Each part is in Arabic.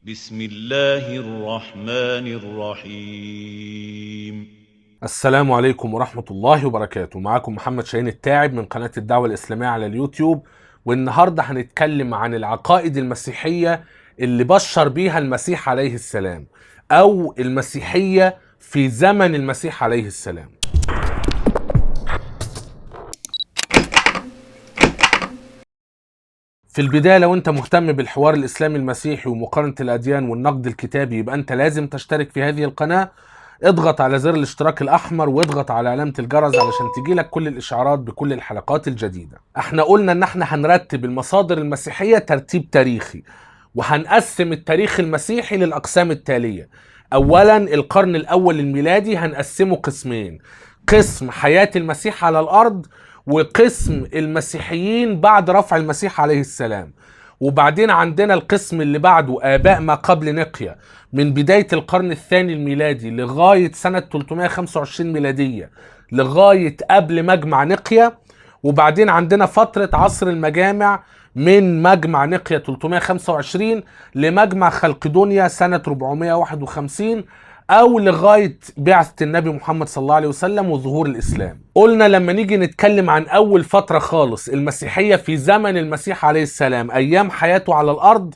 بسم الله الرحمن الرحيم. السلام عليكم ورحمة الله وبركاته. معاكم محمد شاهين التاعب من قناة الدعوة الإسلامية على اليوتيوب. والنهاردة هنتكلم عن العقائد المسيحية اللي بشر بيها المسيح عليه السلام، أو المسيحية في زمن المسيح عليه السلام. في البداية، لو انت مهتم بالحوار الإسلامي المسيحي ومقارنة الأديان والنقد الكتابي، يبقى انت لازم تشترك في هذه القناة. اضغط على زر الاشتراك الأحمر واضغط على علامة الجرس علشان تجيلك كل الإشعارات بكل الحلقات الجديدة. احنا قلنا ان احنا هنرتب المصادر المسيحية ترتيب تاريخي، وهنقسم التاريخ المسيحي للأقسام التالية. أولا، القرن الأول الميلادي هنقسمه قسمين: قسم حياة المسيح على الأرض، وقسم المسيحيين بعد رفع المسيح عليه السلام. وبعدين عندنا القسم اللي بعده آباء ما قبل نقيا، من بداية القرن الثاني الميلادي لغاية سنة 325 ميلادية، لغاية قبل مجمع نقيا. وبعدين عندنا فترة عصر المجامع، من مجمع نقيا 325 لمجمع خلقدونيا سنة 451، او لغاية بعثة النبي محمد صلى الله عليه وسلم وظهور الاسلام. قلنا لما نيجي نتكلم عن اول فترة خالص المسيحية في زمن المسيح عليه السلام، ايام حياته على الارض،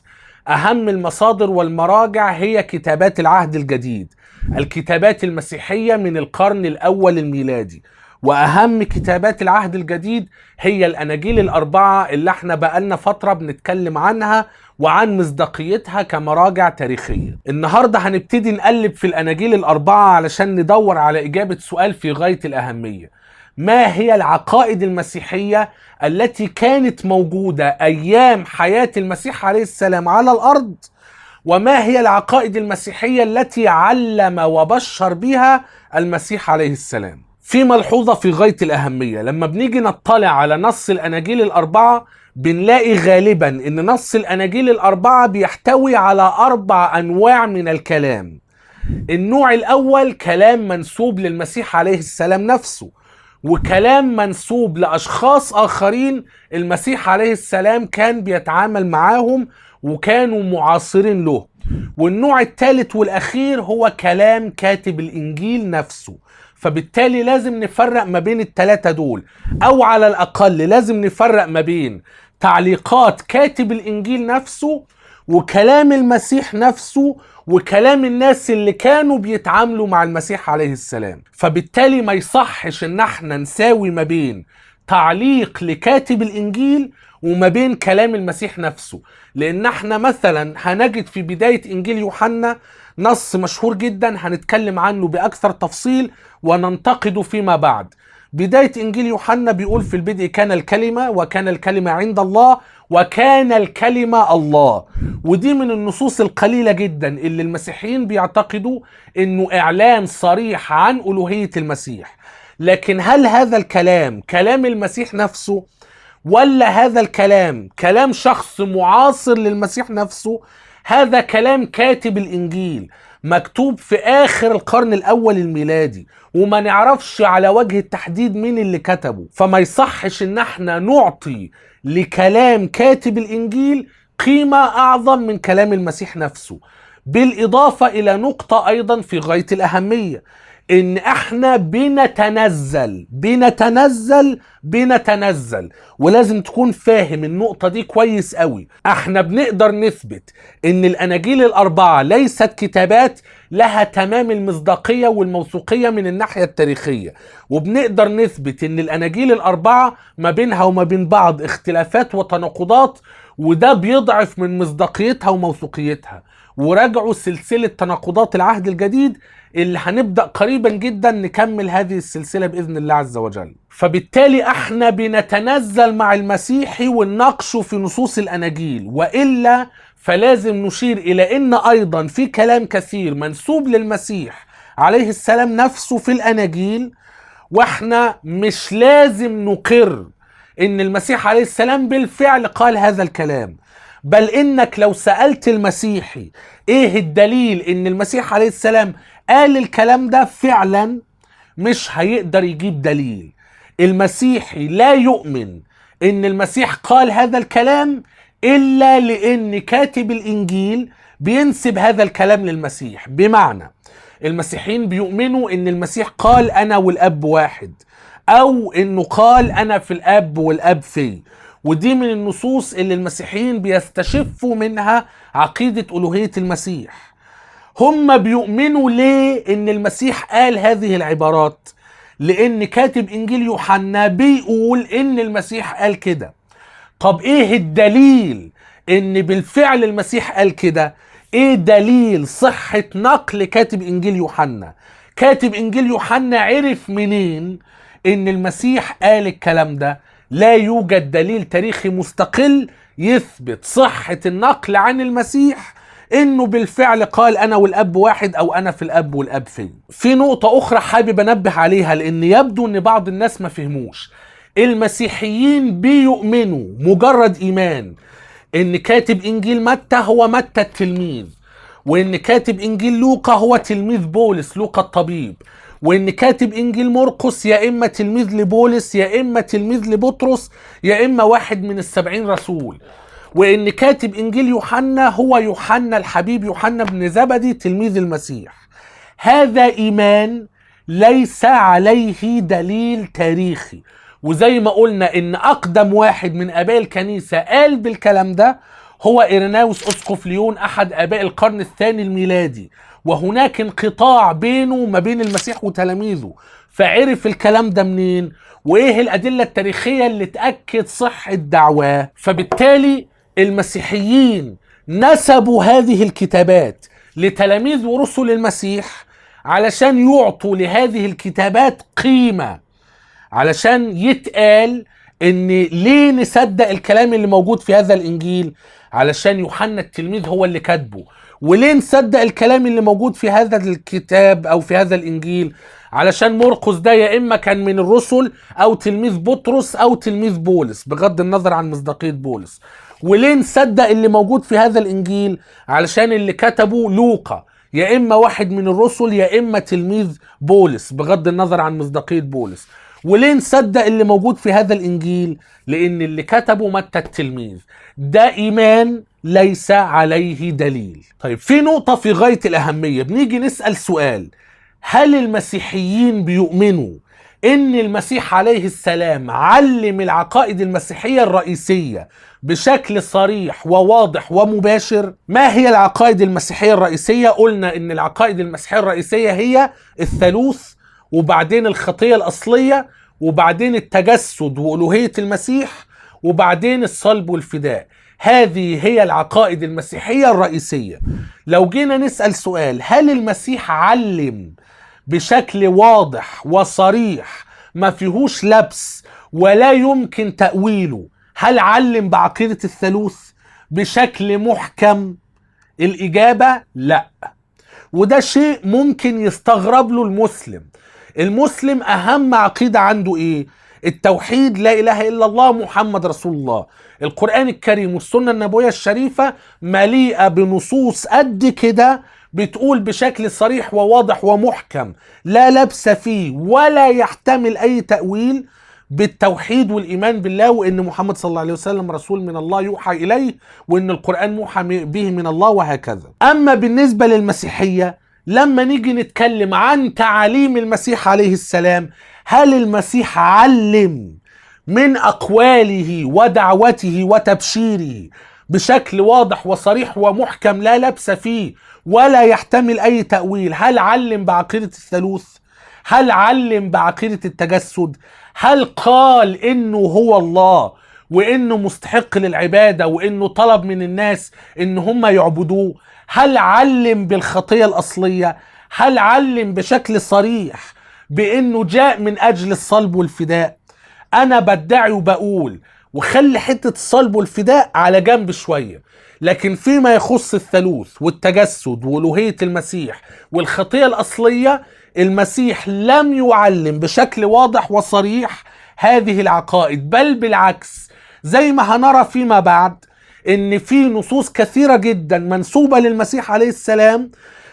اهم المصادر والمراجع هي كتابات العهد الجديد، الكتابات المسيحية من القرن الاول الميلادي. واهم كتابات العهد الجديد هي الاناجيل الاربعة اللي احنا بقالنا فترة بنتكلم عنها وعن مصداقيتها كمراجع تاريخية. النهاردة هنبتدي نقلب في الاناجيل الاربعة علشان ندور على اجابة سؤال في غاية الاهمية: ما هي العقائد المسيحية التي كانت موجودة ايام حياة المسيح عليه السلام على الارض؟ وما هي العقائد المسيحية التي علم وبشر بها المسيح عليه السلام؟ في ملحوظة في غاية الأهمية: لما بنيجي نطلع على نص الأناجيل الأربعة، بنلاقي غالبا إن نص الأناجيل الأربعة بيحتوي على 4 أنواع من الكلام. النوع الأول كلام منسوب للمسيح عليه السلام نفسه، وكلام منسوب لأشخاص آخرين المسيح عليه السلام كان بيتعامل معاهم وكانوا معاصرين له. والنوع الثالث والأخير هو كلام كاتب الإنجيل نفسه. فبالتالي لازم نفرق ما بين الثلاثة دول، أو على الأقل لازم نفرق ما بين تعليقات كاتب الإنجيل نفسه وكلام المسيح نفسه وكلام الناس اللي كانوا بيتعاملوا مع المسيح عليه السلام. فبالتالي ما يصحش ان احنا نساوي ما بين تعليق لكاتب الانجيل وما بين كلام المسيح نفسه، لان احنا مثلا هنجد في بداية انجيل يوحنا نص مشهور جدا هنتكلم عنه باكثر تفصيل وننتقده فيما بعد. بداية انجيل يوحنا بيقول: في البدء كان الكلمة، وكان الكلمة عند الله، وكان الكلمة الله. ودي من النصوص القليلة جدا اللي المسيحيين بيعتقدوا انه اعلان صريح عن الوهية المسيح. لكن هل هذا الكلام كلام المسيح نفسه، ولا هذا الكلام كلام شخص معاصر للمسيح نفسه؟ هذا كلام كاتب الانجيل مكتوب في اخر القرن الاول الميلادي، وما نعرفش على وجه التحديد مين اللي كتبه. فما يصحش ان احنا نعطي لكلام كاتب الانجيل قيمة اعظم من كلام المسيح نفسه. بالاضافة الى نقطة ايضا في غاية الاهمية: ان احنا بنتنزل. ولازم تكون فاهم النقطة دي كويس قوي. احنا بنقدر نثبت ان الاناجيل الاربعة ليست كتابات لها تمام المصداقية والموثوقية من الناحية التاريخية، وبنقدر نثبت ان الاناجيل الاربعة ما بينها وما بين بعض اختلافات وتناقضات، وده بيضعف من مصداقيتها وموثوقيتها. وراجعوا سلسلة تناقضات العهد الجديد اللي هنبدأ قريبا جدا نكمل هذه السلسلة بإذن الله عز وجل. فبالتالي احنا بنتنزل مع المسيحي ونناقشه في نصوص الأناجيل، وإلا فلازم نشير إلى إن أيضا في كلام كثير منسوب للمسيح عليه السلام نفسه في الأناجيل، واحنا مش لازم نقر إن المسيح عليه السلام بالفعل قال هذا الكلام. بل إنك لو سألت المسيحي إيه الدليل إن المسيح عليه السلام قال الكلام ده فعلا، مش هيقدر يجيب دليل. المسيحي لا يؤمن إن المسيح قال هذا الكلام إلا لأن كاتب الإنجيل بينسب هذا الكلام للمسيح. بمعنى المسيحيين بيؤمنوا ان المسيح قال انا والاب واحد، او انه قال انا في الاب والاب في. ودي من النصوص اللي المسيحيين بيستشفوا منها عقيدة ألوهية المسيح. هم بيؤمنوا ليه ان المسيح قال هذه العبارات؟ لان كاتب انجيل يوحنا بيقول ان المسيح قال كده. طب ايه الدليل ان بالفعل المسيح قال كده؟ ايه دليل صحة نقل كاتب انجيل يوحنا؟ كاتب انجيل يوحنا عرف منين ان المسيح قال الكلام ده؟ لا يوجد دليل تاريخي مستقل يثبت صحة النقل عن المسيح انه بالفعل قال انا والاب واحد او انا في الاب والاب في. في نقطة اخرى حابب انبه عليها، لان يبدو ان بعض الناس ما فهموش. المسيحيين بيؤمنوا مجرد ايمان ان كاتب انجيل متى هو متى التلميذ، وان كاتب انجيل لوقا هو تلميذ بولس لوقا الطبيب، وان كاتب انجيل مرقس يا اما تلميذ لبولس يا اما تلميذ لبطرس يا اما واحد من ال70 رسول، وان كاتب انجيل يوحنا هو يوحنا الحبيب، يوحنا بن زبدي تلميذ المسيح. هذا ايمان ليس عليه دليل تاريخي. وزي ما قلنا ان اقدم واحد من اباء الكنيسة قال بالكلام ده هو إيريناوس أسقف ليون، احد اباء القرن الثاني الميلادي، وهناك انقطاع بينه وما بين المسيح وتلاميذه. فعرف الكلام ده منين؟ وايه الادلة التاريخية اللي تأكد صحة دعواه؟ فبالتالي المسيحيين نسبوا هذه الكتابات لتلاميذ ورسل المسيح علشان يعطوا لهذه الكتابات قيمة، علشان يتقال ان ليه نصدق الكلام اللي موجود في هذا الانجيل؟ علشان يوحنا التلميذ هو اللي كاتبه. وليه نصدق الكلام اللي موجود في هذا الكتاب او في هذا الانجيل؟ علشان مرقس ده يا اما كان من الرسل او تلميذ بطرس او تلميذ بولس بغض النظر عن مصداقية بولس. وليه نصدق اللي موجود في هذا الانجيل؟ علشان اللي كتبه لوقا يا اما واحد من الرسل يا اما تلميذ بولس بغض النظر عن مصداقية بولس. وليه نصدق اللي موجود في هذا الانجيل؟ لان اللي كتبه متى التلميذ. ده ايمان ليس عليه دليل. طيب في نقطة في غاية الاهمية، بنيجي نسأل سؤال: هل المسيحيين بيؤمنوا ان المسيح عليه السلام علم العقائد المسيحية الرئيسية بشكل صريح وواضح ومباشر؟ ما هي العقائد المسيحية الرئيسية؟ قلنا ان العقائد المسيحية الرئيسية هي الثالوث، وبعدين الخطية الأصلية، وبعدين التجسد وألوهية المسيح، وبعدين الصلب والفداء. هذه هي العقائد المسيحية الرئيسية. لو جينا نسأل سؤال: هل المسيح علم بشكل واضح وصريح ما فيهوش لبس ولا يمكن تأويله؟ هل علم بعقيدة الثالوث بشكل محكم؟ الإجابة لا. وده شيء ممكن يستغرب له المسلم. المسلم اهم عقيدة عنده ايه؟ التوحيد، لا اله الا الله محمد رسول الله. القرآن الكريم والسنة النبوية الشريفة مليئة بنصوص قد كده بتقول بشكل صريح وواضح ومحكم لا لبس فيه ولا يحتمل اي تأويل بالتوحيد والإيمان بالله، وإن محمد صلى الله عليه وسلم رسول من الله يوحى إليه، وإن القرآن موحى به من الله، وهكذا. أما بالنسبة للمسيحية، لما نيجي نتكلم عن تعاليم المسيح عليه السلام، هل المسيح علم من أقواله ودعوته وتبشيره بشكل واضح وصريح ومحكم لا لبس فيه ولا يحتمل أي تأويل؟ هل علم بعقيدة الثالوث؟ هل علم بعقيدة التجسد؟ هل قال إنه هو الله وإنه مستحق للعبادة وإنه طلب من الناس إن هم يعبدوه؟ هل علم بالخطية الأصلية؟ هل علم بشكل صريح بإنه جاء من أجل الصلب والفداء؟ أنا بدعي وبقول، وخلي حتة الصلب والفداء على جنب شوية، لكن فيما يخص الثالوث والتجسد وألوهية المسيح والخطية الأصلية، المسيح لم يعلم بشكل واضح وصريح هذه العقائد، بل بالعكس زي ما هنرى فيما بعد ان في نصوص كثيرة جدا منسوبة للمسيح عليه السلام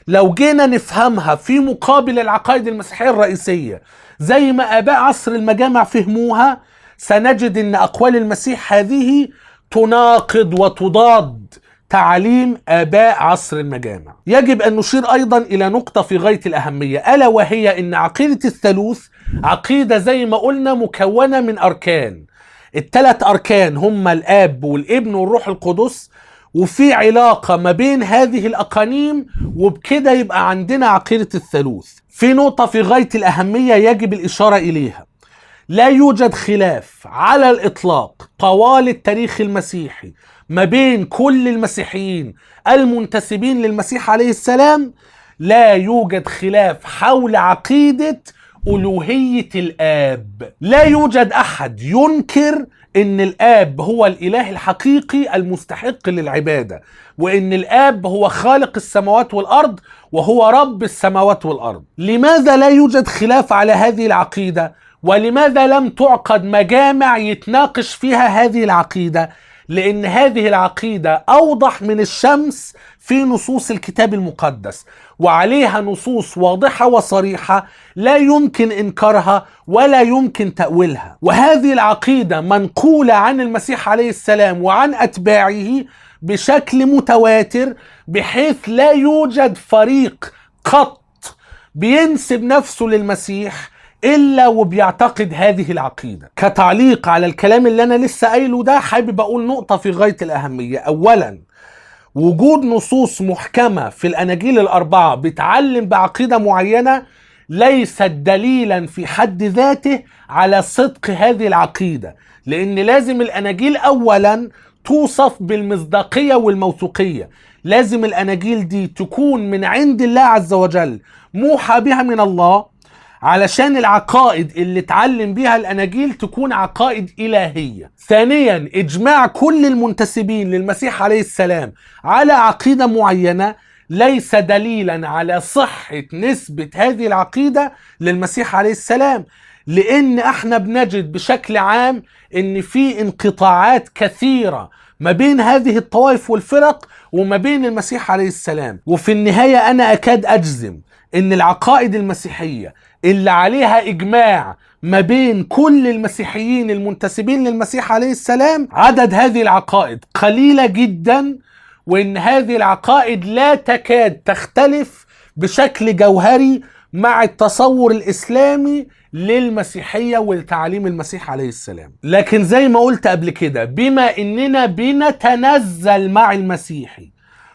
لو جينا نفهمها في مقابل العقائد المسيحية الرئيسية زي ما آباء عصر المجامع فهموها، سنجد ان اقوال المسيح هذه تناقض وتضاد تعليم آباء عصر المجامع. يجب أن نشير أيضا إلى نقطة في غاية الأهمية، ألا وهي أن عقيدة الثالوث عقيدة زي ما قلنا مكونة من أركان. الثلاث أركان هم الآب والابن والروح القدس، وفي علاقة ما بين هذه الأقانيم، وبكده يبقى عندنا عقيدة الثالوث. في نقطة في غاية الأهمية يجب الإشارة إليها: لا يوجد خلاف على الإطلاق طوال التاريخ المسيحي ما بين كل المسيحيين المنتسبين للمسيح عليه السلام، لا يوجد خلاف حول عقيدة ألوهية الآب. لا يوجد أحد ينكر إن الآب هو الإله الحقيقي المستحق للعبادة، وإن الآب هو خالق السماوات والأرض وهو رب السماوات والأرض. لماذا لا يوجد خلاف على هذه العقيدة؟ ولماذا لم تعقد مجامع يتناقش فيها هذه العقيدة؟ لأن هذه العقيدة أوضح من الشمس في نصوص الكتاب المقدس، وعليها نصوص واضحة وصريحة لا يمكن إنكارها ولا يمكن تأويلها. وهذه العقيدة منقولة عن المسيح عليه السلام وعن أتباعه بشكل متواتر، بحيث لا يوجد فريق قط بينسب نفسه للمسيح إلا وبيعتقد هذه العقيدة. كتعليق على الكلام اللي أنا لسه قايله ده، حابب أقول نقطة في غاية الأهمية. أولا، وجود نصوص محكمة في الأناجيل الأربعة بتعلم بعقيدة معينة ليست دليلا في حد ذاته على صدق هذه العقيدة، لأن لازم الأناجيل أولا توصف بالمصداقية والموثوقية. لازم الأناجيل دي تكون من عند الله عز وجل، موحى بها من الله، علشان العقائد اللي اتعلم بيها الأناجيل تكون عقائد إلهية. ثانيا، إجماع كل المنتسبين للمسيح عليه السلام على عقيدة معينة ليس دليلا على صحة نسبة هذه العقيدة للمسيح عليه السلام، لأن احنا بنجد بشكل عام ان في انقطاعات كثيرة ما بين هذه الطوائف والفرق وما بين المسيح عليه السلام. وفي النهاية أنا أكاد أجزم ان العقائد المسيحية اللي عليها إجماع ما بين كل المسيحيين المنتسبين للمسيح عليه السلام، عدد هذه العقائد قليلة جدا، وإن هذه العقائد لا تكاد تختلف بشكل جوهري مع التصور الإسلامي للمسيحية والتعليم المسيح عليه السلام. لكن زي ما قلت قبل كده، بما إننا بنتنزل مع المسيحي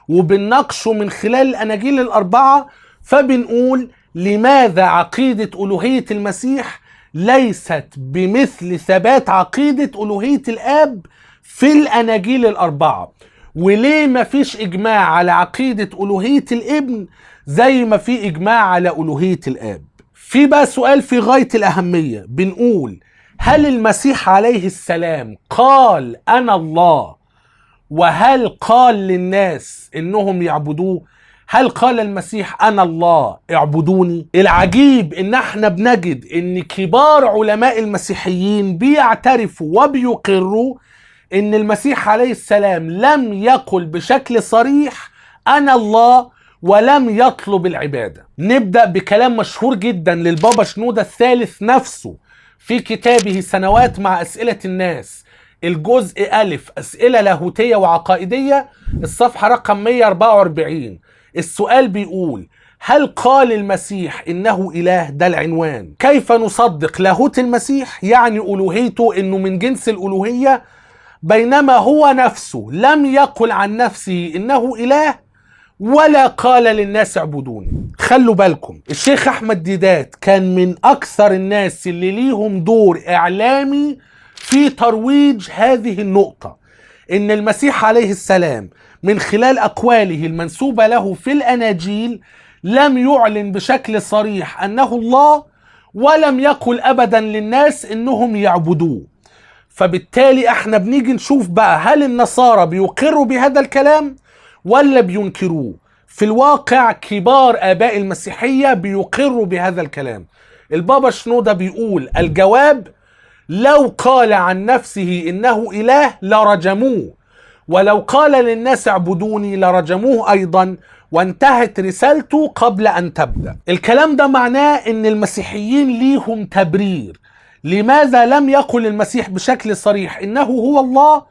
وبنناقشه من خلال الأناجيل الأربعة، فبنقول لماذا عقيدة ألوهية المسيح ليست بمثل ثبات عقيدة ألوهية الآب في الأناجيل الأربعة؟ وليه ما فيش إجماع على عقيدة ألوهية الابن زي ما في إجماع على ألوهية الآب؟ في بقى سؤال في غاية الأهمية، بنقول: هل المسيح عليه السلام قال أنا الله؟ وهل قال للناس إنهم يعبدوه؟ هل قال المسيح أنا الله اعبدوني؟ العجيب إن احنا بنجد إن كبار علماء المسيحيين بيعترفوا وبيقروا إن المسيح عليه السلام لم يقل بشكل صريح أنا الله ولم يطلب العبادة. نبدأ بكلام مشهور جدا للبابا شنودة الثالث نفسه في كتابه سنوات مع أسئلة الناس، الجزء ألف، أسئلة لاهوتية وعقائدية، الصفحة رقم 144. السؤال بيقول: هل قال المسيح إنه إله؟ ده العنوان. كيف نصدق لاهوت المسيح، يعني ألوهيته إنه من جنس الألوهية، بينما هو نفسه لم يقل عن نفسه إنه إله ولا قال للناس اعبدوني؟ خلوا بالكم، الشيخ أحمد ديدات كان من أكثر الناس اللي ليهم دور إعلامي في ترويج هذه النقطة، إن المسيح عليه السلام من خلال أقواله المنسوبة له في الأناجيل لم يعلن بشكل صريح أنه الله، ولم يقل أبدا للناس إنهم يعبدوه. فبالتالي احنا بنيجي نشوف بقى هل النصارى بيقروا بهذا الكلام ولا بينكروه. في الواقع كبار آباء المسيحية بيقروا بهذا الكلام. البابا شنودة بيقول: الجواب: لو قال عن نفسه إنه إله لرجموه، ولو قال للناس اعبدوني لرجموه أيضا، وانتهت رسالته قبل أن تبدأ. الكلام ده معناه إن المسيحيين ليهم تبرير لماذا لم يقل المسيح بشكل صريح إنه هو الله،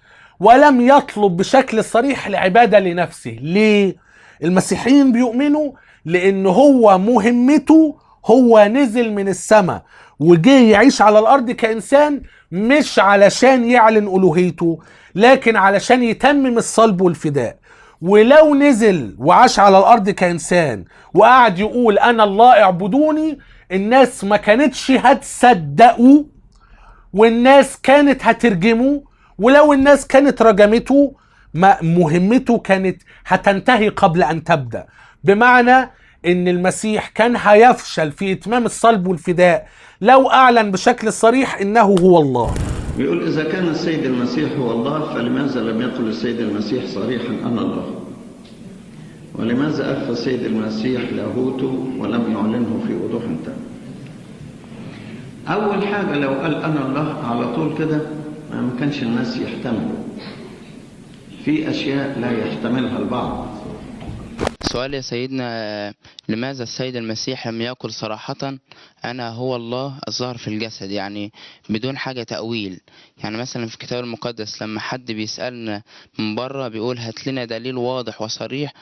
ولم يطلب بشكل صريح العبادة لنفسه. ليه؟ المسيحيين بيؤمنوا لأن هو مهمته، هو نزل من السماء وجه يعيش على الأرض كإنسان، مش علشان يعلن ألوهيته، لكن علشان يتمم الصلب والفداء. ولو نزل وعاش على الأرض كإنسان وقعد يقول أنا الله اعبدوني، الناس ما كانتش هتصدقه، والناس كانت هترجمه، ولو الناس كانت رجمته مهمته كانت هتنتهي قبل أن تبدأ. بمعنى ان المسيح كان هيفشل في اتمام الصلب والفداء لو اعلن بشكل صريح انه هو الله. بيقول إذا كان السيد المسيح هو الله، فلماذا لم يقل السيد المسيح صريحا أنا الله؟ ولماذا أخفى السيد المسيح لاهوته ولم يعلنه في وضوح تام؟ أول حاجة لو قال أنا الله على طول كده ما كانش الناس يحتملوا. في أشياء لا يحتملها البعض. سؤال يا سيدنا، لماذا السيد المسيح لم يقل صراحة أنا هو الله الظاهر في الجسد، يعني بدون حاجة تأويل؟ يعني مثلا في الكتاب المقدس لما حد بيسألنا من بره بيقول هات لنا دليل واضح وصريح،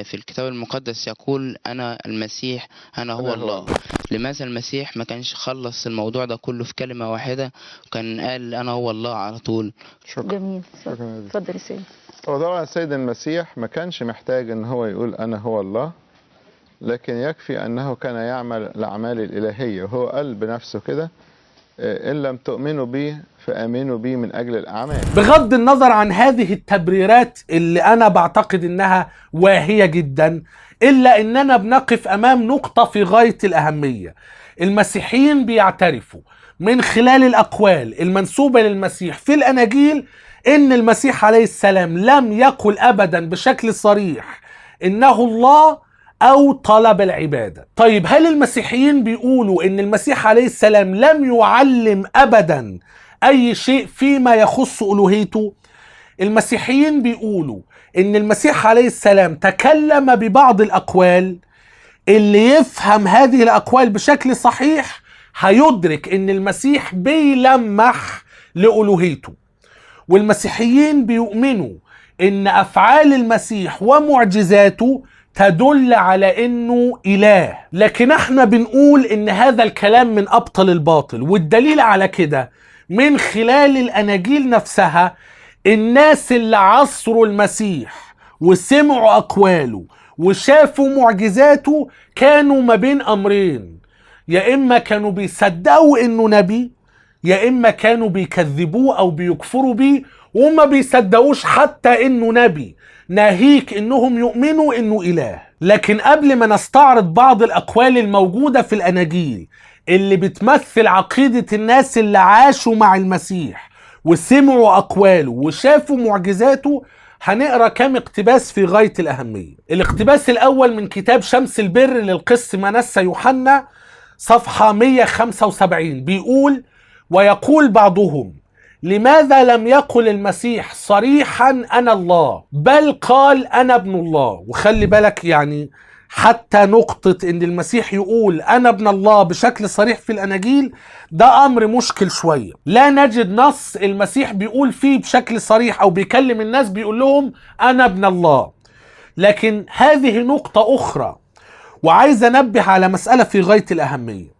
في الكتاب المقدس يقول أنا المسيح أنا هو الله. لماذا المسيح ما كانش خلص الموضوع ده كله في كلمة واحدة وكان قال أنا هو الله على طول؟ جميل. اتفضل يا سيدي. هو طبعا السيد المسيح ما كانش محتاج ان هو يقول انا هو الله، لكن يكفي انه كان يعمل الاعمال الالهيه، وهو قال بنفسه كده ان لم تؤمنوا بي فامنوا بي من اجل الاعمال. بغض النظر عن هذه التبريرات اللي انا بعتقد انها واهيه جدا، الا اننا بنقف امام نقطه في غايه الاهميه. المسيحيين بيعترفوا من خلال الاقوال المنسوبه للمسيح في الاناجيل ان المسيح عليه السلام لم يقل ابدا بشكل صريح انه الله او طلب العبادة. طيب هل المسيحيين بيقولوا ان المسيح عليه السلام لم يعلم ابدا اي شيء فيما يخص الوهيته؟ المسيحيين بيقولوا ان المسيح عليه السلام تكلم ببعض الاقوال، اللي يفهم هذه الاقوال بشكل صحيح هيدرك ان المسيح بيلمح لألوهيته. والمسيحيين بيؤمنوا ان افعال المسيح ومعجزاته تدل على انه اله، لكن احنا بنقول ان هذا الكلام من ابطل الباطل. والدليل على كده من خلال الاناجيل نفسها. الناس اللي عصروا المسيح وسمعوا اقواله وشافوا معجزاته كانوا ما بين امرين: يا اما كانوا بيصدقوا انه نبي، يا اما كانوا بيكذبوه او بيكفروا بيه وما بيصدقوش حتى انه نبي، ناهيك انهم يؤمنوا انه اله. لكن قبل ما نستعرض بعض الاقوال الموجودة في الاناجيل اللي بتمثل عقيدة الناس اللي عاشوا مع المسيح وسمعوا اقواله وشافوا معجزاته، هنقرأ كام اقتباس في غاية الاهمية. الاقتباس الاول من كتاب شمس البر للقس منسى يوحنا صفحة 175 بيقول: ويقول بعضهم لماذا لم يقل المسيح صريحا أنا الله بل قال أنا ابن الله؟ وخلي بالك يعني حتى نقطة ان المسيح يقول أنا ابن الله بشكل صريح في الأناجيل ده أمر مشكل شوية. لا نجد نص المسيح بيقول فيه بشكل صريح أو بيكلم الناس بيقول لهم أنا ابن الله. لكن هذه نقطة أخرى، وعايز أنبه على مسألة في غاية الأهمية.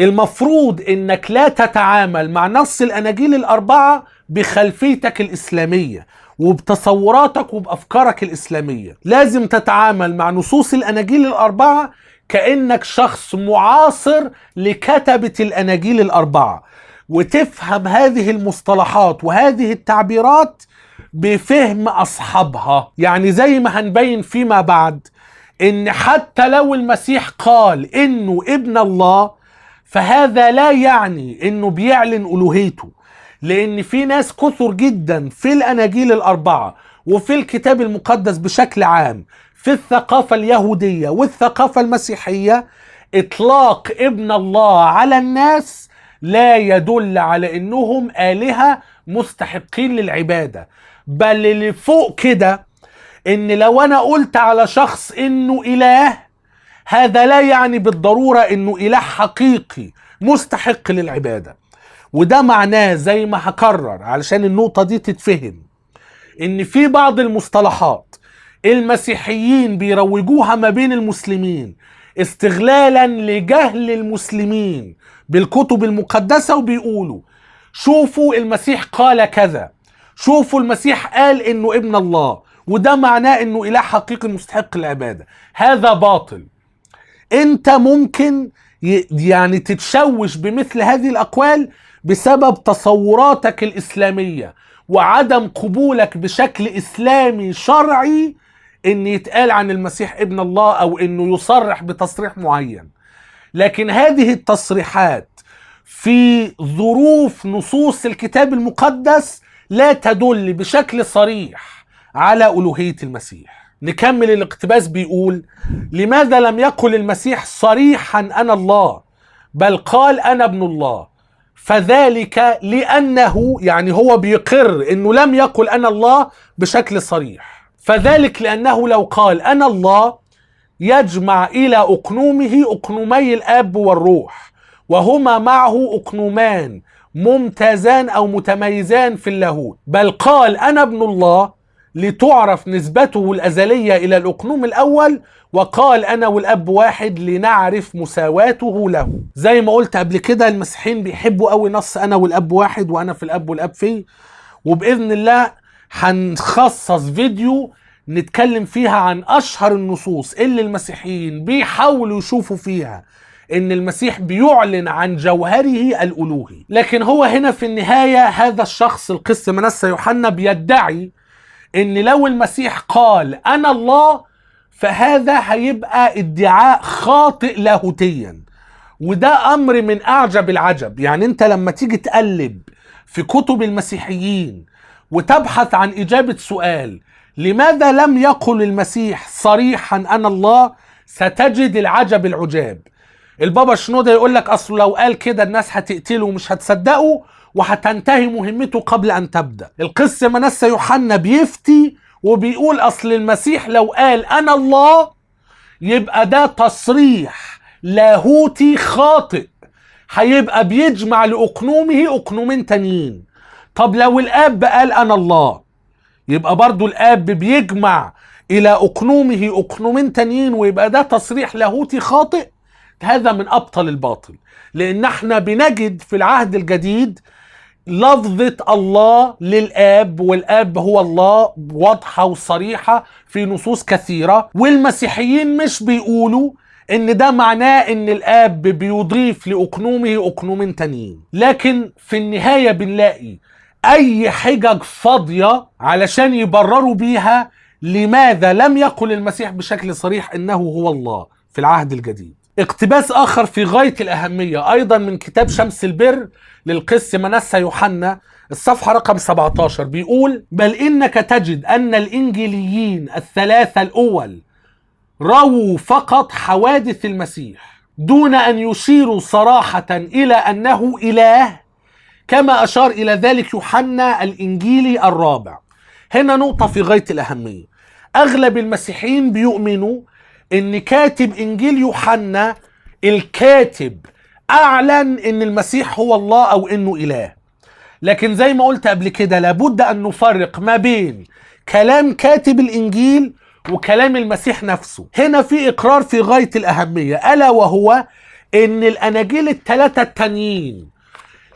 المفروض انك لا تتعامل مع نص الاناجيل الاربعة بخلفيتك الاسلامية وبتصوراتك وبافكارك الاسلامية. لازم تتعامل مع نصوص الاناجيل الاربعة كأنك شخص معاصر لكتبة الاناجيل الاربعة، وتفهم هذه المصطلحات وهذه التعبيرات بفهم اصحابها. يعني زي ما هنبين فيما بعد ان حتى لو المسيح قال انه ابن الله، فهذا لا يعني انه بيعلن الوهيته، لان في ناس كثر جدا في الاناجيل الاربعة وفي الكتاب المقدس بشكل عام في الثقافة اليهودية والثقافة المسيحية اطلاق ابن الله على الناس لا يدل على انهم آلهة مستحقين للعبادة. بل اللي فوق كده ان لو انا قلت على شخص انه اله، هذا لا يعني بالضرورة انه اله حقيقي مستحق للعبادة. وده معناه زي ما هكرر علشان النقطة دي تتفهم، ان في بعض المصطلحات المسيحيين بيروجوها ما بين المسلمين استغلالا لجهل المسلمين بالكتب المقدسة، وبيقولوا شوفوا المسيح قال كذا، شوفوا المسيح قال انه ابن الله، وده معناه انه اله حقيقي مستحق العبادة. هذا باطل. انت ممكن يعني تتشوش بمثل هذه الاقوال بسبب تصوراتك الاسلامية وعدم قبولك بشكل اسلامي شرعي ان يتقال عن المسيح ابن الله او انه يصرح بتصريح معين. لكن هذه التصريحات في ظروف نصوص الكتاب المقدس لا تدل بشكل صريح على ألوهية المسيح. نكمل الاقتباس. بيقول: لماذا لم يقل المسيح صريحا أنا الله بل قال أنا ابن الله؟ فذلك لأنه، يعني هو بيقر أنه لم يقل أنا الله بشكل صريح، فذلك لأنه لو قال أنا الله يجمع إلى أقنومه أقنومي الآب والروح، وهما معه أقنومان ممتازان أو متميزان في اللاهوت، بل قال أنا ابن الله لتعرف نسبته الأزلية إلى الأقنوم الأول، وقال أنا والأب واحد لنعرف مساواته له. زي ما قلت قبل كده، المسيحيين بيحبوا قوي نص أنا والأب واحد وأنا في الأب والأب فيه، وبإذن الله هنخصص فيديو نتكلم فيها عن أشهر النصوص اللي المسيحيين بيحاولوا يشوفوا فيها إن المسيح بيعلن عن جوهره الألوهي. لكن هو هنا في النهاية هذا الشخص القس منسى يوحنا بيدعي إن لو المسيح قال أنا الله فهذا هيبقى ادعاء خاطئ لاهوتيا، وده أمر من أعجب العجب. يعني أنت لما تيجي تقلب في كتب المسيحيين وتبحث عن إجابة سؤال لماذا لم يقل المسيح صريحا أنا الله، ستجد العجب العجاب. البابا شنودة يقول لك أصله لو قال كده الناس هتقتله ومش هتصدقه وهتنتهي مهمته قبل أن تبدأ. القس منسى يوحنا بيفتي وبيقول أصل المسيح لو قال أنا الله يبقى ده تصريح لاهوتي خاطئ، هيبقى بيجمع لأقنومه أقنومين تانيين. طب لو الآب قال أنا الله يبقى برضو الآب بيجمع إلى أقنومه أقنومين تانيين، ويبقى ده تصريح لاهوتي خاطئ. هذا من أبطل الباطل، لأن احنا بنجد في العهد الجديد لفظة الله للآب والآب هو الله واضحة وصريحة في نصوص كثيرة، والمسيحيين مش بيقولوا ان ده معناه ان الآب بيضيف لأقنومه أقنومين تانيين. لكن في النهاية بنلاقي اي حجج فاضية علشان يبرروا بيها لماذا لم يقل المسيح بشكل صريح انه هو الله في العهد الجديد. اقتباس اخر في غاية الاهمية ايضا من كتاب شمس البر للقس منسى يوحنا، الصفحة رقم 17، بيقول: بل انك تجد ان الانجيليين الثلاثة الاول رووا فقط حوادث المسيح دون ان يشيروا صراحة الى انه اله، كما أشار إلى ذلك يوحنا الإنجيلي الرابع. هنا نقطة في غاية الأهمية. أغلب المسيحيين بيؤمنوا إن كاتب إنجيل يوحنا الكاتب أعلن إن المسيح هو الله أو إنه إله. لكن زي ما قلت قبل كده لابد أن نفرق ما بين كلام كاتب الإنجيل وكلام المسيح نفسه. هنا في إقرار في غاية الأهمية، ألا وهو إن الأناجيل الثلاثة التانيين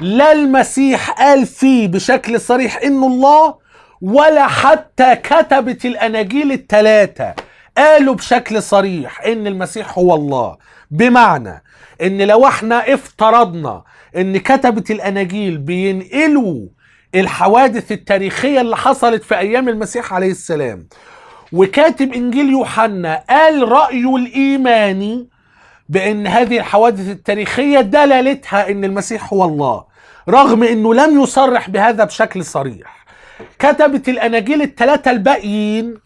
لا المسيح قال فيه بشكل صريح إنه الله، ولا حتى كتبة الأناجيل الثلاثة قالوا بشكل صريح إن المسيح هو الله. بمعنى إن لو احنا افترضنا إن كتبة الأناجيل بينقلوا الحوادث التاريخية اللي حصلت في أيام المسيح عليه السلام، وكاتب إنجيل يوحنا قال رأيه الإيماني بأن هذه الحوادث التاريخية دلالتها أن المسيح هو الله، رغم أنه لم يصرح بهذا بشكل صريح، كتبة الأناجيل الثلاثة الباقيين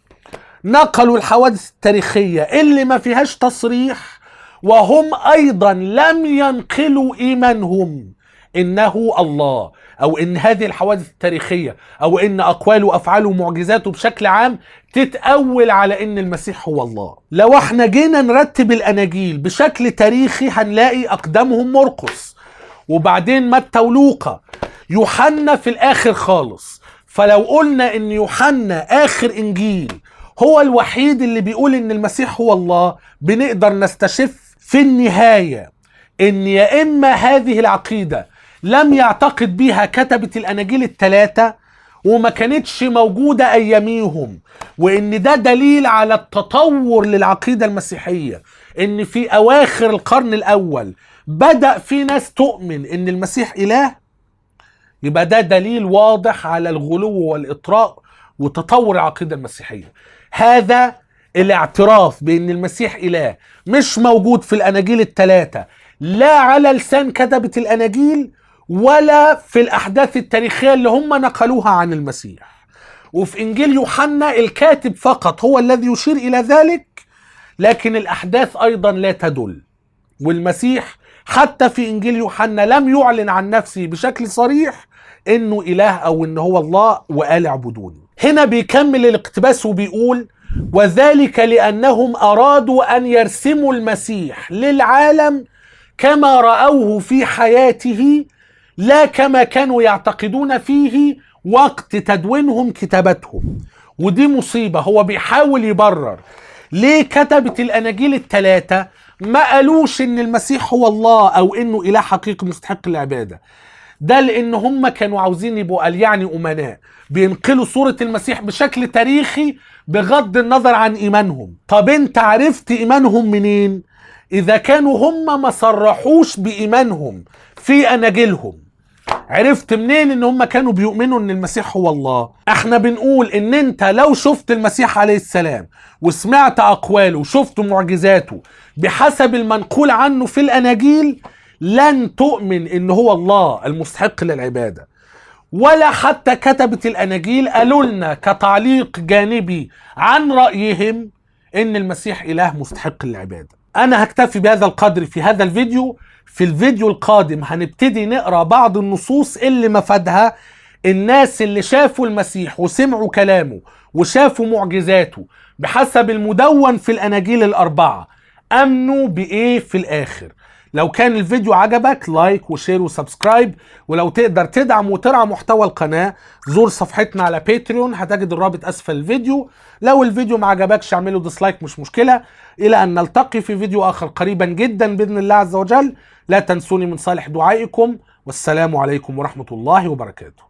نقلوا الحوادث التاريخية اللي ما فيهاش تصريح، وهم أيضا لم ينقلوا إيمانهم إنه الله، أو إن هذه الحوادث التاريخية أو إن أقواله وأفعاله ومعجزاته بشكل عام تتأول على إن المسيح هو الله. لو احنا جينا نرتب الأناجيل بشكل تاريخي هنلاقي أقدمهم مرقس، وبعدين متى ولوقا. يوحنا في الاخر خالص. فلو قلنا ان يوحنا اخر انجيل هو الوحيد اللي بيقول ان المسيح هو الله، بنقدر نستشف في النهاية ان يا اما هذه العقيدة لم يعتقد بها كتبة الاناجيل الثلاثة وما كانتش موجودة اياميهم، وان ده دليل على التطور للعقيدة المسيحية، ان في اواخر القرن الاول بدأ في ناس تؤمن ان المسيح اله، يبقى ده دليل واضح على الغلو والاطراء وتطور العقيدة المسيحية. هذا الاعتراف بان المسيح اله مش موجود في الاناجيل الثلاثة، لا على لسان كتبة الاناجيل ولا في الاحداث التاريخية اللي هم نقلوها عن المسيح. وفي انجيل يوحنا الكاتب فقط هو الذي يشير الى ذلك، لكن الاحداث ايضا لا تدل. والمسيح حتى في انجيل يوحنا لم يعلن عن نفسه بشكل صريح انه اله او انه هو الله وقال اعبدوني. هنا بيكمل الاقتباس وبيقول: وذلك لانهم ارادوا ان يرسموا المسيح للعالم كما رأوه في حياته، لا كما كانوا يعتقدون فيه وقت تدوينهم كتابتهم. ودي مصيبة. هو بيحاول يبرر ليه كتبة الاناجيل الثلاثة ما قالوش ان المسيح هو الله او انه اله حقيقي مستحق العبادة. ده لان هم كانوا عاوزين يبقوا قال يعني امناء بينقلوا صورة المسيح بشكل تاريخي بغض النظر عن ايمانهم. طب انت عرفت ايمانهم منين اذا كانوا هم ما صرحوش بايمانهم في اناجيلهم؟ عرفت منين ان هم كانوا بيؤمنوا ان المسيح هو الله؟ احنا بنقول ان انت لو شفت المسيح عليه السلام وسمعت اقواله وشفت معجزاته بحسب المنقول عنه في الاناجيل، لن تؤمن ان هو الله المستحق للعبادة. ولا حتى كتبة الاناجيل قالوا لنا كتعليق جانبي عن رأيهم ان المسيح اله مستحق للعبادة. انا هكتفي بهذا القدر في هذا الفيديو. في الفيديو القادم هنبتدي نقرأ بعض النصوص اللي مفادها الناس اللي شافوا المسيح وسمعوا كلامه وشافوا معجزاته بحسب المدون في الاناجيل الاربعة امنوا بايه في الاخر. لو كان الفيديو عجبك لايك وشير وسبسكرايب، ولو تقدر تدعم وترعى محتوى القناة زور صفحتنا على باتريون، هتجد الرابط اسفل الفيديو. لو الفيديو ما عجبكش اعمله ديسلايك مش مشكلة. الى ان نلتقي في فيديو اخر قريبا جدا باذن الله عز وجل. لا تنسوني من صالح دعائكم، والسلام عليكم ورحمة الله وبركاته.